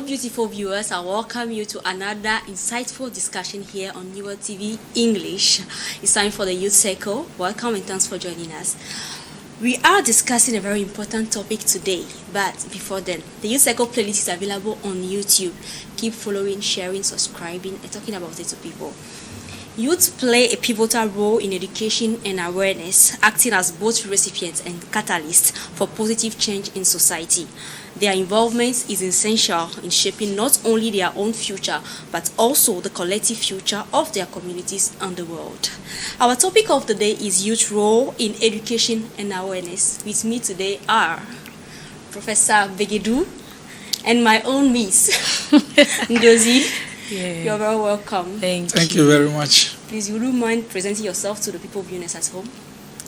beautiful viewers, I welcome you to another insightful discussion here on Newer TV English. It's time for the Youth Circle. Welcome and thanks for joining us. We are discussing a very important topic today, but before then, the Youth Circle playlist is available on YouTube. Keep following, sharing, subscribing, and talking about it to people. Youth play a pivotal role in education and awareness, acting as both recipients and catalysts for positive change in society. Their involvement is essential in shaping not only their own future, but also the collective future of their communities and the world. Our topic of the day is youth role in education and awareness. With me today are Professor Begedou and my own Miss Ngozi. Yeah. You're very welcome. Thank you. you very much. Please, would you mind presenting yourself to the people viewing us at home?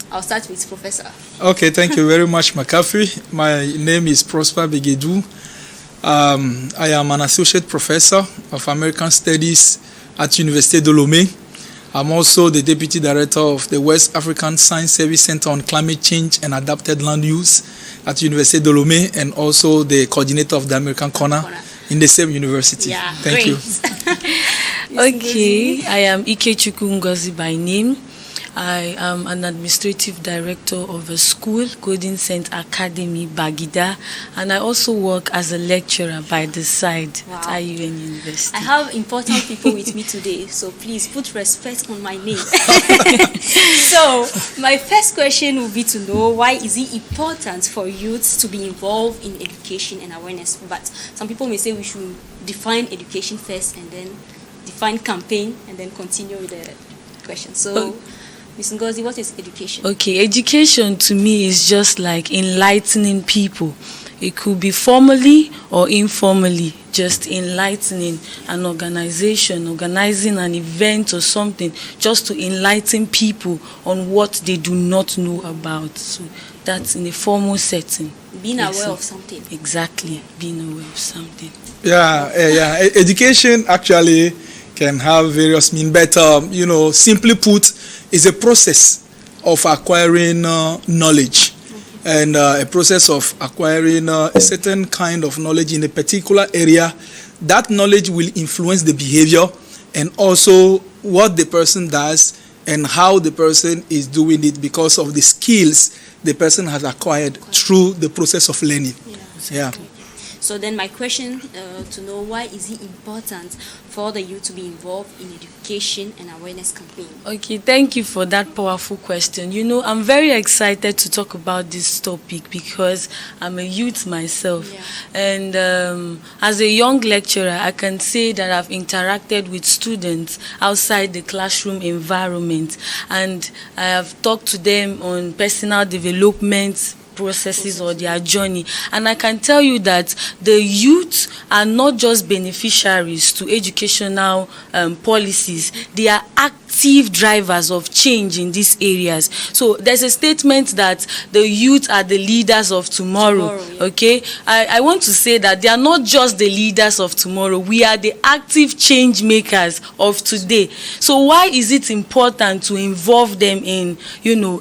I'll start with Professor. Okay, thank you very much, McAfee. My name is Prosper Begedou. I am an associate professor of American Studies at Université de Lomé. I'm also the deputy director of the West African Science Service Center on Climate Change and Adapted Land Use at Université de Lomé, and also the coordinator of the American Corner in the same university. Yeah, thank you. Okay, I am Ikechukwu Ngozi by name. I am an administrative director of a school, Golden Saint Academy, Bagida, and I also work as a lecturer by the side at IUN University. I have important people with me today, so please put respect on my name. So, my first question would be to know, why is it important for youth to be involved in education and awareness? But some people may say we should define education first and then define campaign and then continue with the question. So, Ms. Ngozi, what is education? Okay, education to me is just like enlightening people. It could be formally or informally, just enlightening an organization, organizing an event or something, just to enlighten people on what they do not know about. So that's in a formal setting. Being aware of something. Exactly, being aware of something. Yeah. Education actually can have various means, but simply put, is a process of acquiring knowledge, and a process of acquiring a certain kind of knowledge in a particular area. That knowledge will influence the behavior and also what the person does and how the person is doing it because of the skills the person has acquired through the process of learning. Yeah. So then my question to know, why is it important for the youth to be involved in education and awareness campaign? Okay, thank you for that powerful question. I'm very excited to talk about this topic because I'm a youth myself. Yeah. And as a young lecturer, I can say that I've interacted with students outside the classroom environment, and I have talked to them on personal development processes or their journey, and I can tell you that the youth are not just beneficiaries to educational policies, they are active drivers of change in these areas. So there's a statement that the youth are the leaders of tomorrow. Yeah. Okay, I want to say that they are not just the leaders of tomorrow, we are the active change makers of today. So why is it important to involve them in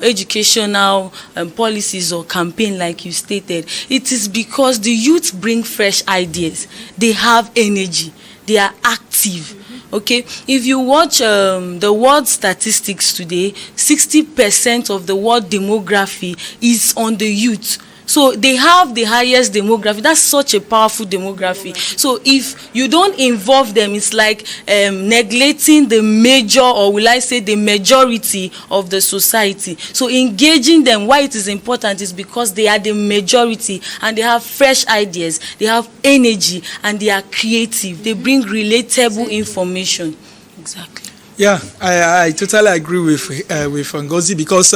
educational policies or campaigns like you stated? It is because the youth bring fresh ideas, they have energy, they are active. Okay, if you watch the world statistics today, 60% of the world demography is on the youth. So they have the highest demography. That's such a powerful demography. So if you don't involve them, it's like neglecting the major, or will I say the majority of the society. So engaging them, why it is important is because they are the majority and they have fresh ideas, they have energy, and they are creative. They bring relatable information. Exactly. Yeah, I totally agree with Ngozi, because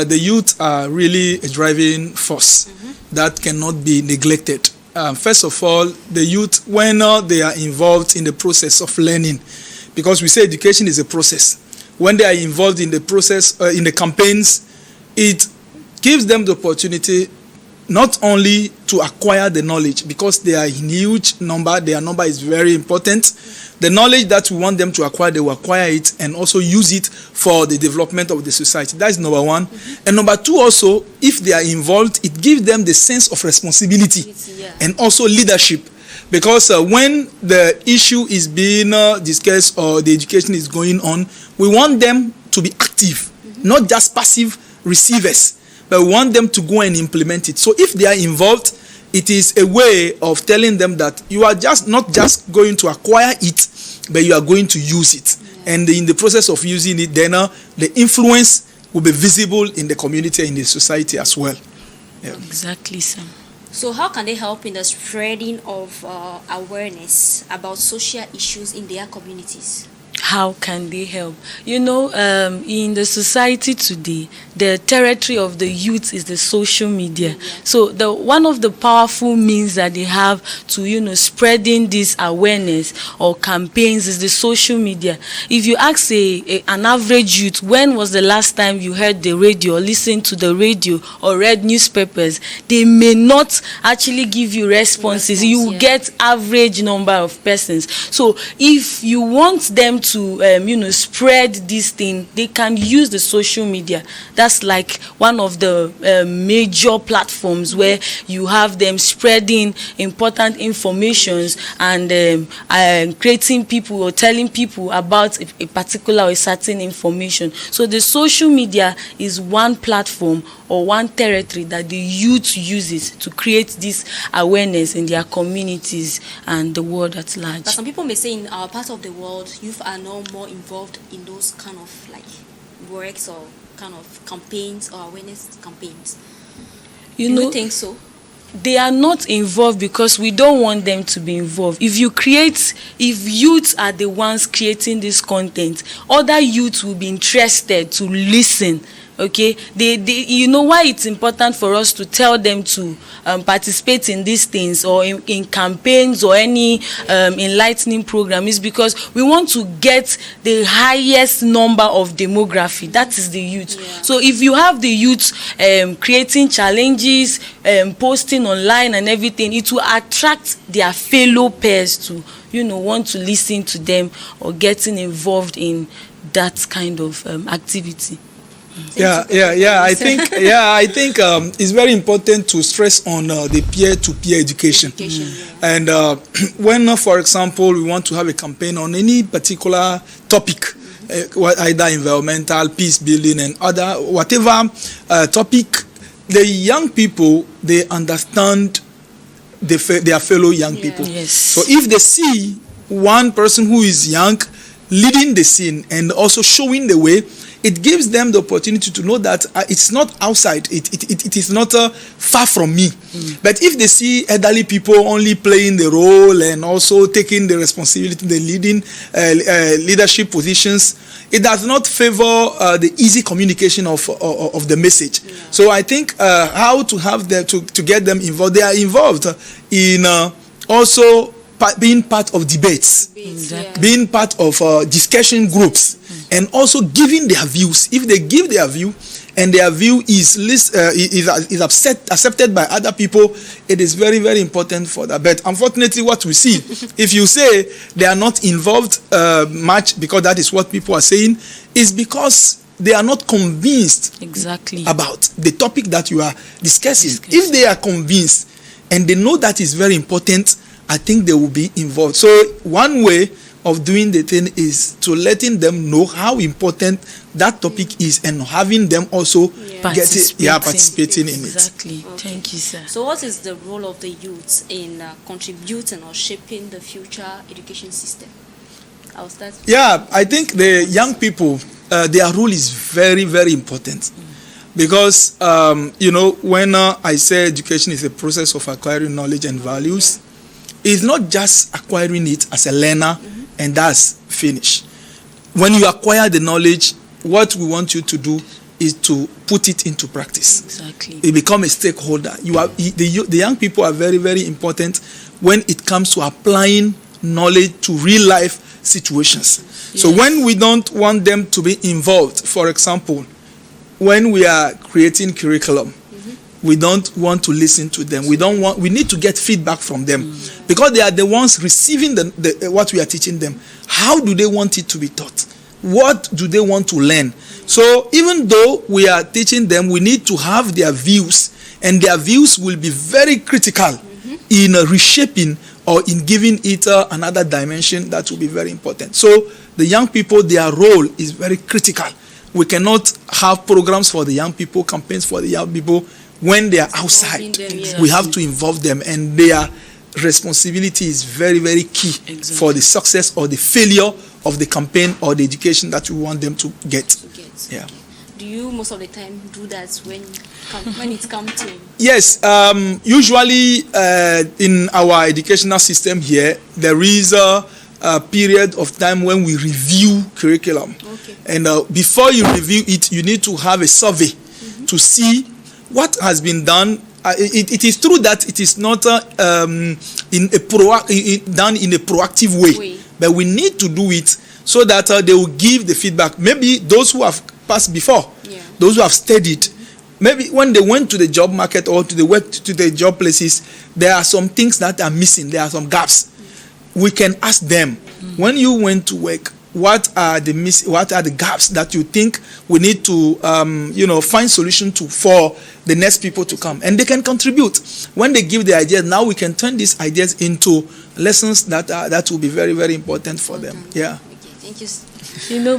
the youth are really a driving force that cannot be neglected. First of all, the youth, when they are involved in the process of learning, because we say education is a process. When they are involved in the process, in the campaigns, it gives them the opportunity not only to acquire the knowledge, because they are in huge number, their number is very important. The knowledge that we want them to acquire, they will acquire it and also use it for the development of the society. That is number one. And number two also, if they are involved, it gives them the sense of responsibility and also leadership. Because when the issue is being discussed or the education is going on, we want them to be active, not just passive receivers, but we want them to go and implement it. So if they are involved, it is a way of telling them that you are just not just going to acquire it, but you are going to use it. And in the process of using it, then the influence will be visible in the community and in the society as well. Yeah. Exactly, sir. So how can they help in the spreading of awareness about social issues in their communities? How can they help? In the society today, the territory of the youth is the social media. So one of the powerful means that they have to, spreading this awareness or campaigns is the social media. If you ask an average youth, when was the last time you heard the radio or listened to the radio or read newspapers, they may not actually give you responses. You will get average number of persons. So if you want them to spread this thing, they can use the social media. That's like one of the major platforms where you have them spreading important informations and creating people or telling people about a particular or a certain information. So the social media is one platform or one territory that the youth uses to create this awareness in their communities and the world at large. But some people may say in our part of the world, youth are now more involved in those kind of works or kind of campaigns or awareness campaigns. Do you think so? They are not involved because we don't want them to be involved. If youths are the ones creating this content, other youths will be interested to listen. Okay, you know why it's important for us to tell them to participate in these things or in campaigns or any enlightening program is because we want to get the highest number of demography. That is the youth. Yeah. So if you have the youth creating challenges, posting online and everything, it will attract their fellow peers to want to listen to them or getting involved in that kind of activity. I think it's very important to stress on the peer-to-peer education. And when, for example, we want to have a campaign on any particular topic, either environmental, peace building, and other whatever topic, the young people, they understand their fellow young people. Yes. So if they see one person who is young leading the scene and also showing the way, it gives them the opportunity to know that it's not outside, it is not far from me. But if they see elderly people only playing the role and also taking the responsibility, the leading leadership positions, it does not favor the easy communication of the message. Yeah. So I think how to have them to get them involved. They are involved in also being part of debates, being part of discussion groups, and also giving their views. If they give their view and their view is accepted by other people, it is very, very important for that. But unfortunately, what we see, if you say they are not involved much, because that is what people are saying, is because they are not convinced about the topic that you are discussing. If they are convinced and they know that is very important, I think they will be involved. So one way of doing the thing is to letting them know how important that topic is and having them also participating in it. Exactly. Okay. Thank you, sir. So what is the role of the youth in contributing or shaping the future education system? I'll start. I think the young people, their role is very, very important. Because, when I say education is a process of acquiring knowledge and values, it's not just acquiring it as a learner and that's finished. When you acquire the knowledge, what we want you to do is to put it into practice. Exactly. You become a stakeholder. The young people are very, very important when it comes to applying knowledge to real life situations. Yes. So when we don't want them to be involved, for example, when we are creating curriculum, we don't want to listen to them. We need to get feedback from them because they are the ones receiving what we are teaching them. How do they want it to be taught? What do they want to learn? So even though we are teaching them, we need to have their views, and their views will be very critical in reshaping or in giving it another dimension, that will be very important. So the young people, their role is very critical. We cannot have programs for the young people, campaigns for the young people when they are outside. We have to involve them, and their responsibility is very, very key for the success or the failure of the campaign or the education that we want them to get. Yeah. Okay. Do you most of the time do that when it comes to? Yes. Usually in our educational system here, there is a period of time when we review curriculum. Okay. And before you review it, you need to have a survey to see what has been done. It is true that it is not done in a proactive way, but we need to do it so that they will give the feedback. Maybe those who have passed before, those who have studied, maybe when they went to the job market or to the job places, there are some things that are missing. There are some gaps. We can ask them, when you went to work, what are the gaps that you think we need to find solution to for the next people to come, and they can contribute. When they give the ideas, now we can turn these ideas into lessons that will be very, very important for them. Yeah. Okay, thank you.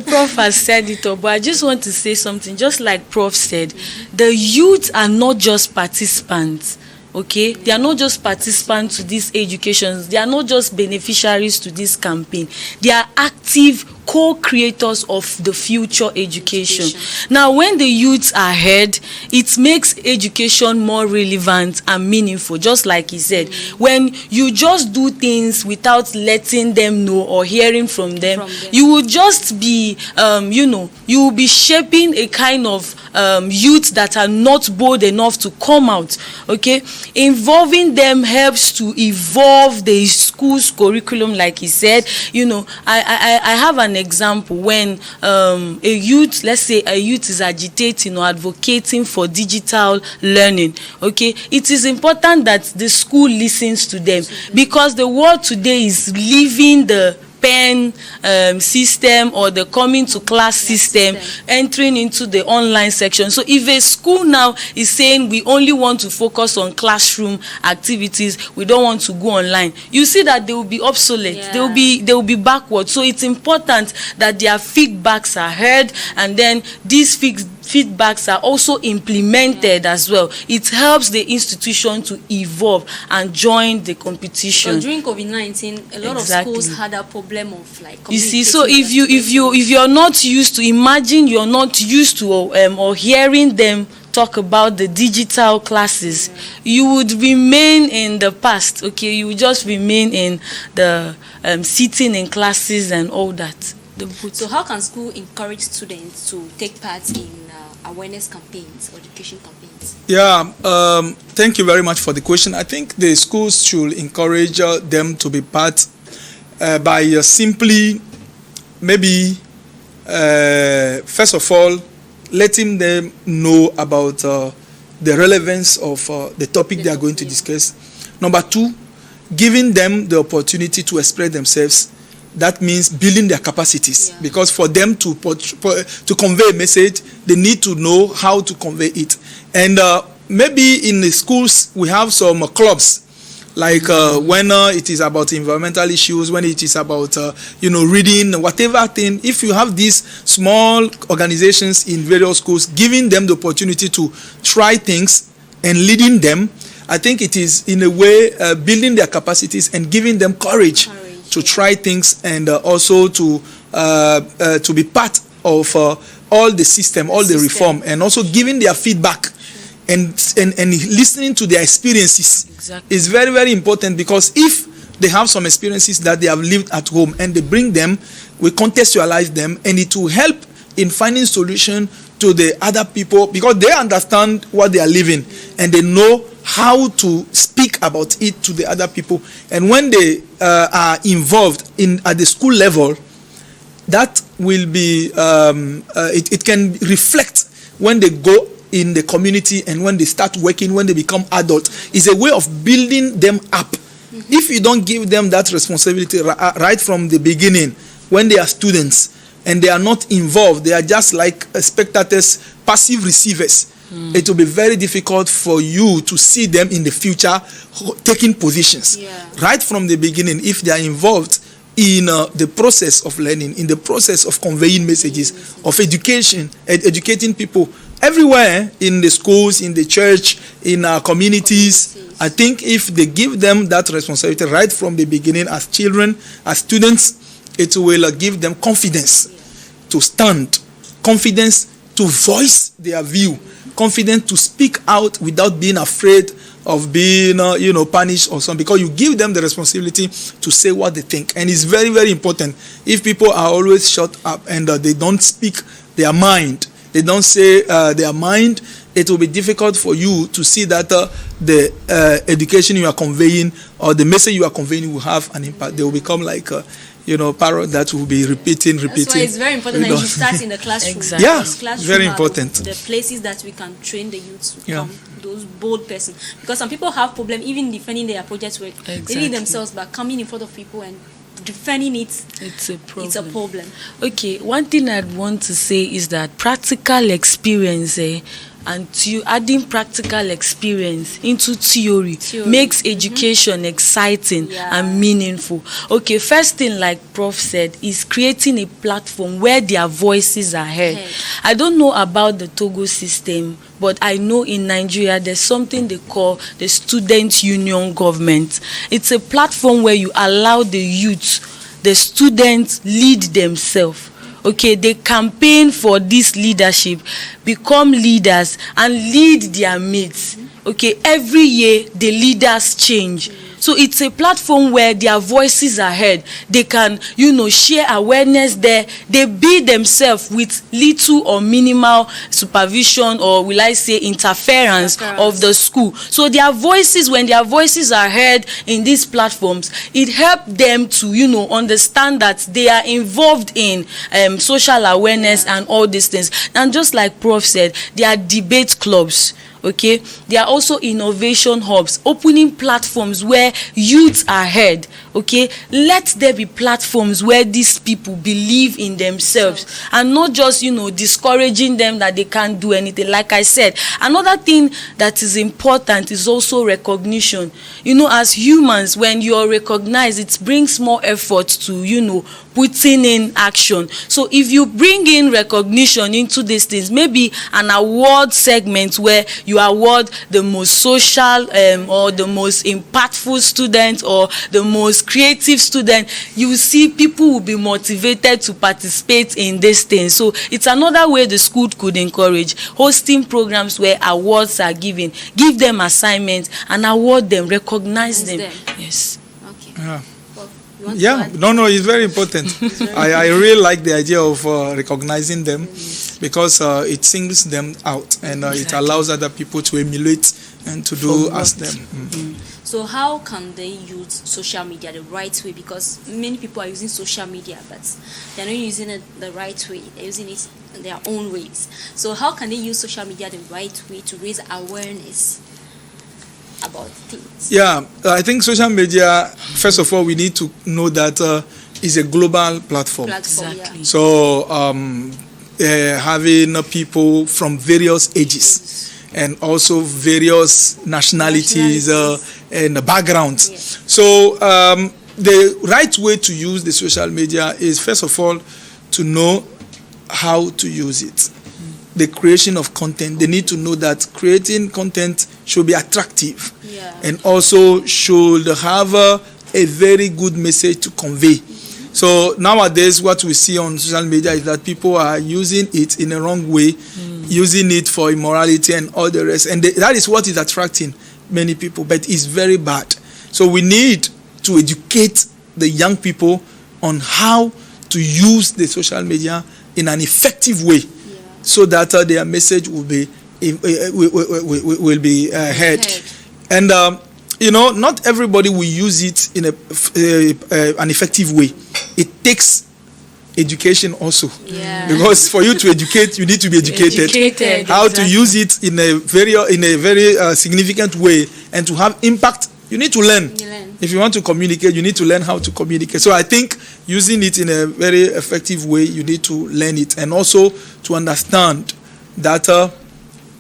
Prof has said it all, but I just want to say something. Just like Prof said, the youth are not just participants. Okay, they are not just participants to these educations. They are not just beneficiaries to this campaign. They are active co-creators of the future education. Now, when the youths are heard, it makes education more relevant and meaningful. Just like he said, when you just do things without letting them know or hearing from them, you will just be, you will be shaping a kind of youth that are not bold enough to come out. Okay, involving them helps to evolve the school's curriculum, like he said. I have an example when a youth, let's say a youth is agitating or advocating for digital learning. Okay, it is important that the school listens to them, because the world today is leaving the pen system or the coming to class system, entering into the online section. So if a school now is saying we only want to focus on classroom activities, we don't want to go online, you see that they will be obsolete. They will be backward. So it's important that their feedbacks are heard, and then these feedbacks are also implemented as well. It helps the institution to evolve and join the competition. So during COVID-19, a lot of schools had a problem of like. You see, so if you're not used to, imagine you're not used to or hearing them talk about the digital classes, you would remain in the past. Okay, you would just remain in the sitting in classes and all that. So how can school encourage students to take part in awareness campaigns or education campaigns? Yeah, thank you very much for the question. I think the schools should encourage them to be part by simply maybe first of all letting them know about the relevance of the topic they are going to discuss. Number two, giving them the opportunity to express themselves. That means building their capacities, because for them to convey a message, they need to know how to convey it. And maybe in the schools we have some clubs, like when it is about environmental issues, when it is about reading, whatever thing. If you have these small organizations in various schools, giving them the opportunity to try things and leading them, I think it is in a way building their capacities and giving them courage to try things, and also to be part of all the system, all the reform, and also giving their feedback and listening to their experiences is very, very important, because if they have some experiences that they have lived at home and they bring them, we contextualize them, and it will help in finding solution to the other people, because they understand what they are living and they know how to speak about it to the other people. And when they are involved at the school level, that will be it can reflect when they go in the community, and when they start working, when they become adults. It's a way of building them up. If you don't give them that responsibility right from the beginning, when they are students and they are not involved, they are just like spectators, passive receivers, it will be very difficult for you to see them in the future taking positions. Right from the beginning, if they are involved in the process of learning, in the process of conveying messages, of education, educating people everywhere, in the schools, in the church, in our communities. I think if they give them that responsibility right from the beginning as children, as students, it will give them confidence to stand, confidence to voice their view, confidence to speak out without being afraid of being, punished or something, because you give them the responsibility to say what they think. And it's very, very important. If people are always shut up and they don't speak their mind, they don't say their mind, it will be difficult for you to see that the education you are conveying or the message you are conveying will have an impact. They will become like parrot that will be repeating. That's why it's very important that you start in the classroom. Exactly. Yeah, classroom very important. The places that we can train the youths to become those bold persons. Because some people have problem even defending their project work. They need themselves, but coming in front of people and defending it, it's a problem. Okay, one thing I'd want to say is that practical experience and adding practical experience into theory makes education exciting and meaningful. Okay, first thing, like Prof said, is creating a platform where their voices are heard. I don't know about the Togo system, but I know in Nigeria there's something they call the Student Union Government. It's a platform where you allow the youth, the students, lead themselves. Okay, they campaign for this leadership, become leaders, and lead their mates. Okay, every year the leaders change. So it's a platform where their voices are heard. They can, share awareness there. They be themselves with little or minimal supervision, or will I say interference of the school. So their voices, when their voices are heard in these platforms, it helps them to, understand that they are involved in social awareness and all these things. And just like Prof said, there are debate clubs. Okay, there are also innovation hubs, opening platforms where youths are heard. Okay, let there be platforms where these people believe in themselves and not just, discouraging them that they can't do anything. Like I said, another thing that is important is also recognition. As humans, when you're recognized, it brings more effort to, putting in action. So if you bring in recognition into these things, maybe an award segment where you award the most social or the most impactful student or the most creative student, you see people will be motivated to participate in these things. So it's another way the school could encourage hosting programs where awards are given. Give them assignments and award them, recognize them. Yes. Okay. It's very important. I really like the idea of recognizing them because it singles them out and it allows other people to emulate and to do as them. So how can they use social media the right way? Because many people are using social media, but they're not using it the right way. They're using it in their own ways. So how can they use social media the right way to raise awareness about things? I think social media, first of all, we need to know that it's a global platform. Exactly. So having people from various ages and also various nationalities and backgrounds. Yes. So the right way to use the social media is, first of all, to know how to use it. The creation of content, they need to know that creating content should be attractive and also should have a very good message to convey. So nowadays what we see on social media is that people are using it in a wrong way, using it for immorality and all the rest. And that is what is attracting many people, but it's very bad. So we need to educate the young people on how to use the social media in an effective way, so that their message will be heard. And not everybody will use it in an effective way. It takes education also, because for you to educate, you need to be educated. How to use it in a very significant way and to have impact, you need to learn. If you want to communicate, you need to learn how to communicate. So I think using it in a very effective way, you need to learn it, and also to understand that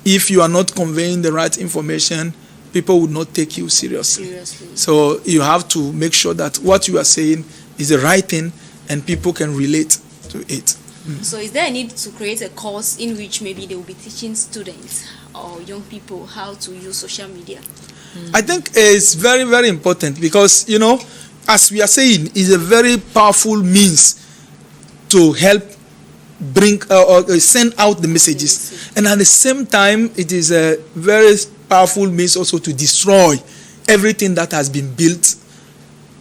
if you are not conveying the right information, people would not take you seriously. So you have to make sure that what you are saying is the right thing and people can relate to it. So is there a need to create a course in which maybe they will be teaching students or young people how to use social media? I think it's very, very important because, as we are saying, it's a very powerful means to help bring or send out the messages. And at the same time, it is a very powerful means also to destroy everything that has been built.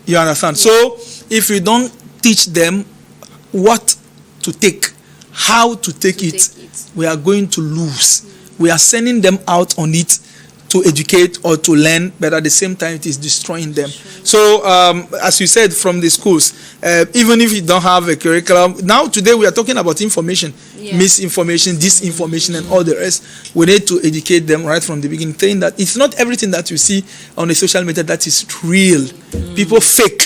You understand? Yeah. So if you don't teach them what to take, how to take it, we are going to lose. We are sending them out on it to educate or to learn, but at the same time it is destroying them. So as you said, from the schools, even if you don't have a curriculum, now today we are talking about information, misinformation, disinformation, and all the rest. We need to educate them right from the beginning, saying that it's not everything that you see on the social media that is real. People fake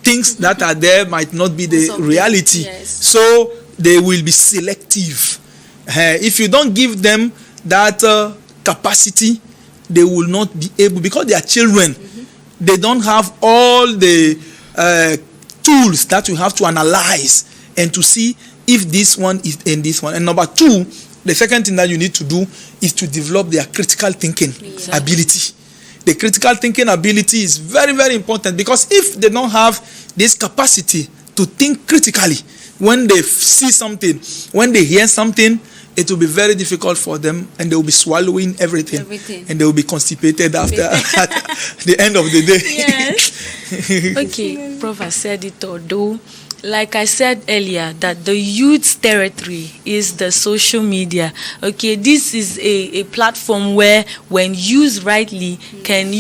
things that are there might not be the reality. So they will be selective. If you don't give them that capacity, they will not be able, because they are children, they don't have all the tools that you have to analyze and to see if this one is in this one. And number two, the second thing that you need to do is to develop their critical thinking ability. The critical thinking ability is very, very important, because if they don't have this capacity to think critically, when they see something, when they hear something, it will be very difficult for them, and they will be swallowing everything. And they will be constipated after at the end of the day. Yes. Okay, Prof has said it, although, like I said earlier, that the youth territory is the social media. Okay, this is a platform where, when used rightly, can,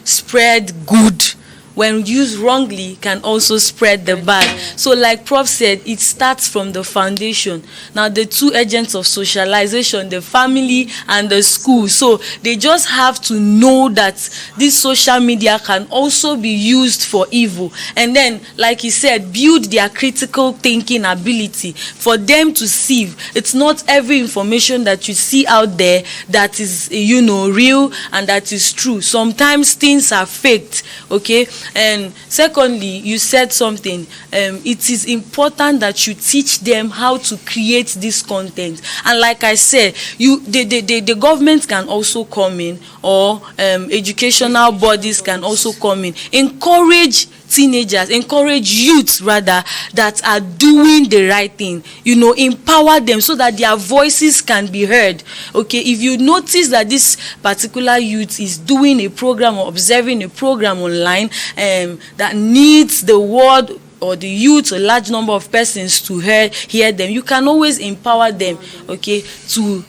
spread good. When used wrongly, can also spread the bad. So like Prof said, it starts from the foundation. Now the two agents of socialization, the family and the school. So they just have to know that this social media can also be used for evil. And then, like he said, build their critical thinking ability for them to sieve. It's not every information that you see out there that is, real and that is true. Sometimes things are faked, okay? And secondly, you said something. It is important that you teach them how to create this content. And like I said, the government can also come in, or educational bodies can also come in. Encourage teenagers, encourage youths rather, that are doing the right thing. Empower them so that their voices can be heard. Okay, if you notice that this particular youth is doing a program or observing a program online that needs the word or the youth, a large number of persons to hear them, you can always empower them, okay, to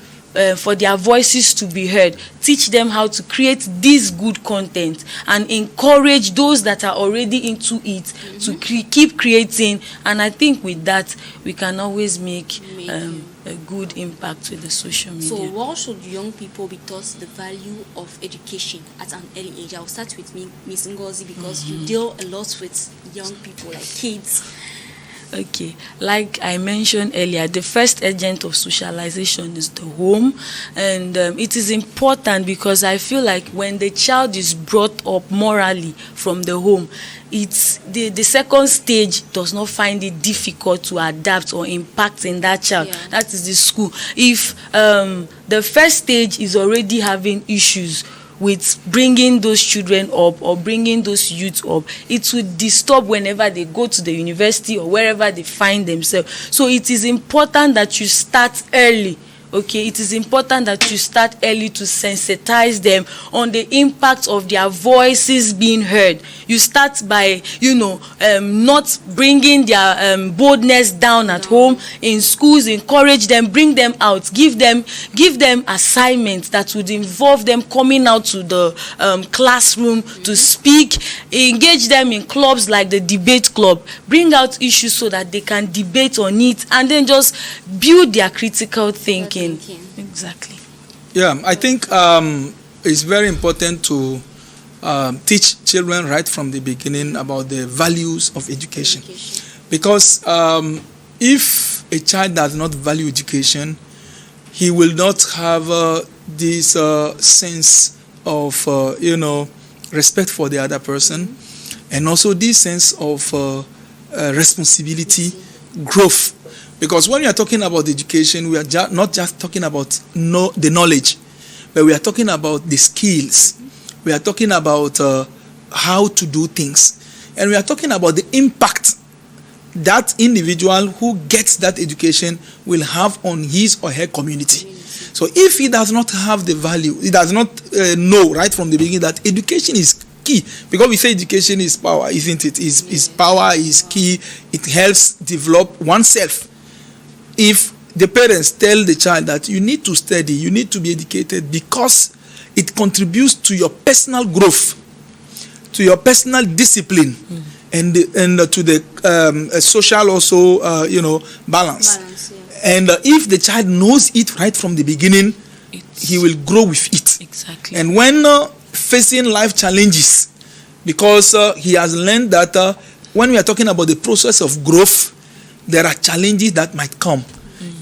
for their voices to be heard. Teach them how to create this good content, and encourage those that are already into it to keep creating. And I think with that, we can always make a good impact with the social media. So why should young people be taught the value of education at an early age? I'll start with Ms. Ngozi, because you deal a lot with young people, like kids. Okay, like I mentioned earlier, the first agent of socialization is the home, and it is important because I feel like when the child is brought up morally from the home, it's the second stage does not find it difficult to adapt or impact in that child. Yeah. That is the school. If the first stage is already having issues with bringing those children up or bringing those youth up, it will disturb whenever they go to the university or wherever they find themselves. So it is important that you start early. Okay, it is important that you start early to sensitize them on the impact of their voices being heard. You start by, not bringing their boldness down at home. In schools, encourage them, bring them out, give them assignments that would involve them coming out to the classroom to speak. Engage them in clubs like the debate club. Bring out issues so that they can debate on it, and then just build their critical thinking. Exactly. Yeah, I think it's very important to teach children right from the beginning about the values of education. Because if a child does not value education, he will not have this sense of, respect for the other person, and also this sense of responsibility, growth. Because when we are talking about education, we are not just talking about the knowledge, but we are talking about the skills. We are talking about how to do things. And we are talking about the impact that individual who gets that education will have on his or her community. So if he does not have the value, he does not know right from the beginning that education is key, because we say education is power, isn't it? Is power, is key. It helps develop oneself. If the parents tell the child that you need to study, you need to be educated because it contributes to your personal growth, to your personal discipline, and to the social also, balance. And if the child knows it right from the beginning, he will grow with it. Exactly. And when facing life challenges, because he has learned that when we are talking about the process of growth, there are challenges that might come.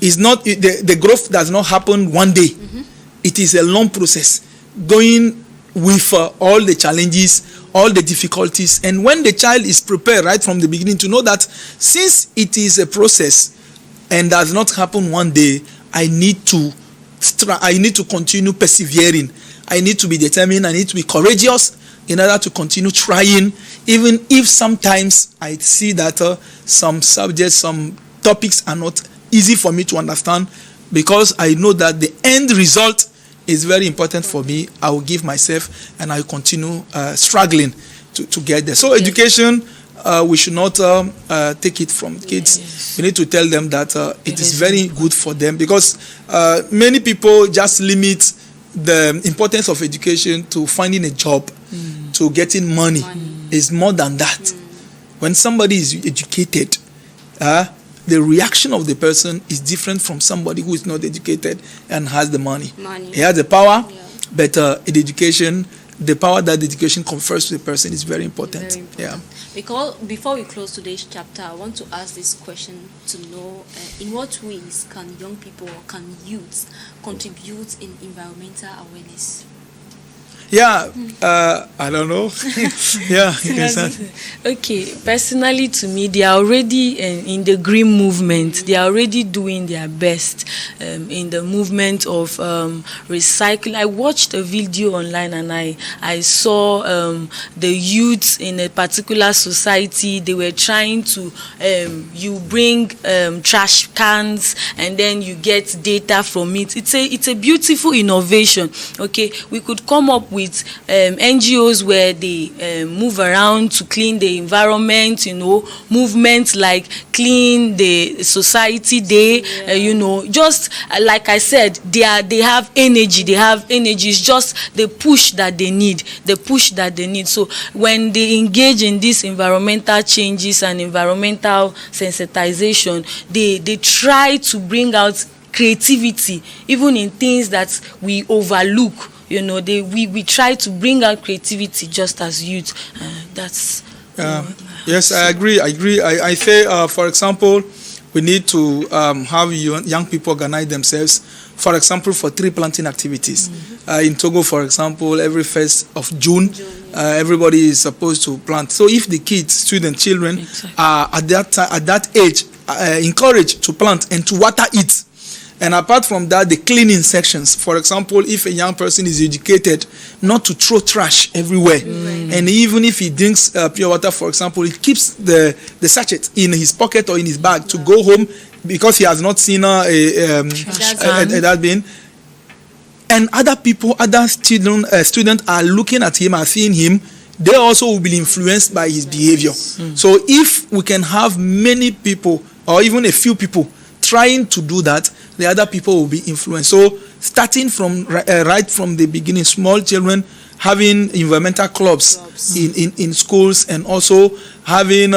It's not the growth does not happen one day. It is a long process, going with all the challenges, all the difficulties. And when the child is prepared right from the beginning to know that since it is a process and does not happen one day, I need to continue persevering. I need to be determined. I need to be courageous in order to continue trying, even if sometimes I see that some subjects, some topics are not easy for me to understand, because I know that the end result is very important for me. I will give myself and I will continue struggling to get there. So education, we should not take it from kids. Yes. We need to tell them that it is very good for them, because many people just limit the importance of education to finding a job, to getting money. It's more than that. When somebody is educated, the reaction of the person is different from somebody who is not educated and has the money. He has the power, but in education, the power that education confers to the person is very important. Very important. Because before we close today's chapter, I want to ask this question to know in what ways can young people or can youths contribute in environmental awareness? I don't know. Okay, personally to me, they are already in the green movement. They are already doing their best in the movement of recycling. I watched a video online and I saw the youth in a particular society. They were trying to, you bring trash cans and then you get data from it. It's a beautiful innovation. Okay, we could come up with NGOs where they move around to clean the environment, movements like Clean the Society Day, just like I said, they have energy. It's just the push that they need. So when they engage in these environmental changes and environmental sensitization, they try to bring out creativity, even in things that we overlook. We try to bring out creativity just as youth. Yes, I agree. I say, for example, we need to have young people organize themselves, for example, for tree planting activities. In Togo, for example, every 1st of June, everybody is supposed to plant. So if the children are at that age, encouraged to plant and to water it. And apart from that, the cleaning sections. For example, if a young person is educated not to throw trash everywhere, and even if he drinks pure water, for example, he keeps the sachet in his pocket or in his bag to go home, because he has not seen that bin. And other students are looking at him, are seeing him. They also will be influenced by his behavior. So if we can have many people, or even a few people, trying to do that, the other people will be influenced. So starting from right from the beginning, small children having environmental clubs in schools, and also having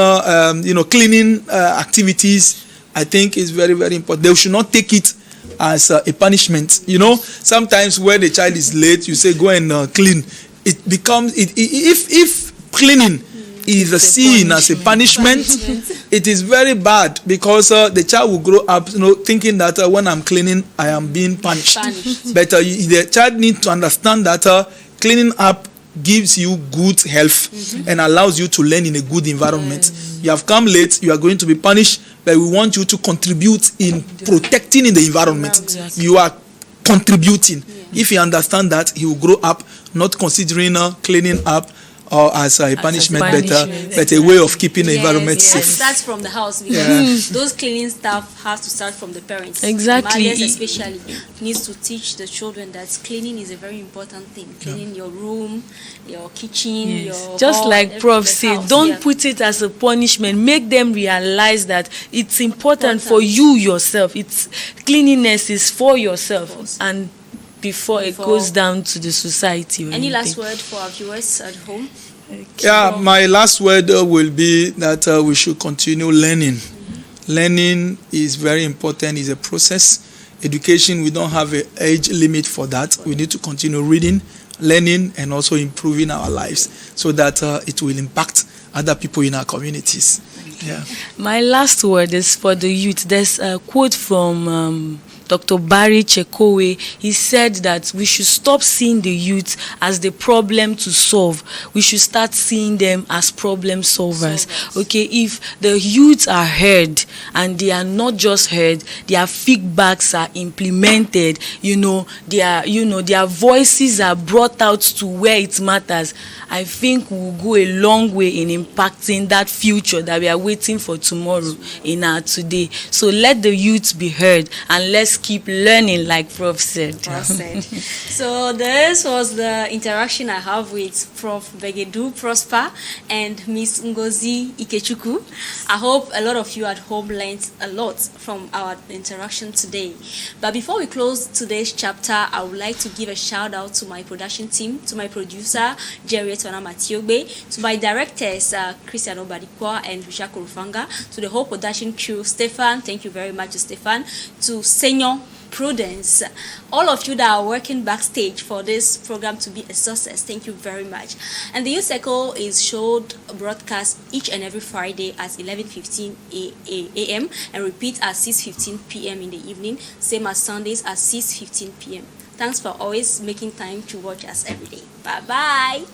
cleaning activities, I think is very, very important. They should not take it as a punishment. Sometimes when the child is late, you say go and clean. It becomes if cleaning is seen as a punishment, it is very bad, because the child will grow up, thinking that when I'm cleaning, I am being punished. But the child needs to understand that cleaning up gives you good health and allows you to learn in a good environment. You have come late, you are going to be punished, but we want you to contribute in protecting in the environment. You are contributing. If he understands that, he will grow up not considering cleaning up or as a punishment, but a way of keeping the environment safe. It starts from the house, because those cleaning staff have to start from the parents. Exactly. Mothers especially needs to teach the children that cleaning is a very important thing. Cleaning your room, your kitchen, your just hall, like Prof said, don't put it as a punishment. Make them realize that it's important for you yourself. It's cleanliness is for yourself, and before it goes down to the society. Any last word for our viewers at home? Yeah, my last word will be that we should continue learning. Learning is very important. It's a process. Education, we don't have an age limit for that. We need to continue reading, learning, and also improving our lives so that it will impact other people in our communities. Yeah. My last word is for the youth. There's a quote from Dr. Barry Chekowe. He said that we should stop seeing the youth as the problem to solve. We should start seeing them as problem solvers. Okay, if the youth are heard and they are not just heard, their feedbacks are implemented, their voices are brought out to where it matters, I think we'll go a long way in impacting that future that we are waiting for tomorrow in our today. So let the youth be heard, and let's keep learning, like Prof said. So this was the interaction I have with Prof Begedu Prosper and Miss Ngozi Ikechukwu. I hope a lot of you at home learned a lot from our interaction today. But before we close today's chapter, I would like to give a shout out to my production team, to my producer Jerry Matiobe, to my directors Christian Obadikwa and Risha Korufanga, to the whole production crew, Stefan, thank you very much to Stefan, to Senyor Prudence, all of you that are working backstage for this program to be a success, thank you very much. And the Youth Circle is showed broadcast each and every Friday at 11:15 a.m. and repeat at 6:15 p.m. in the evening, same as Sundays at 6:15 p.m. Thanks for always making time to watch us every day. Bye-bye.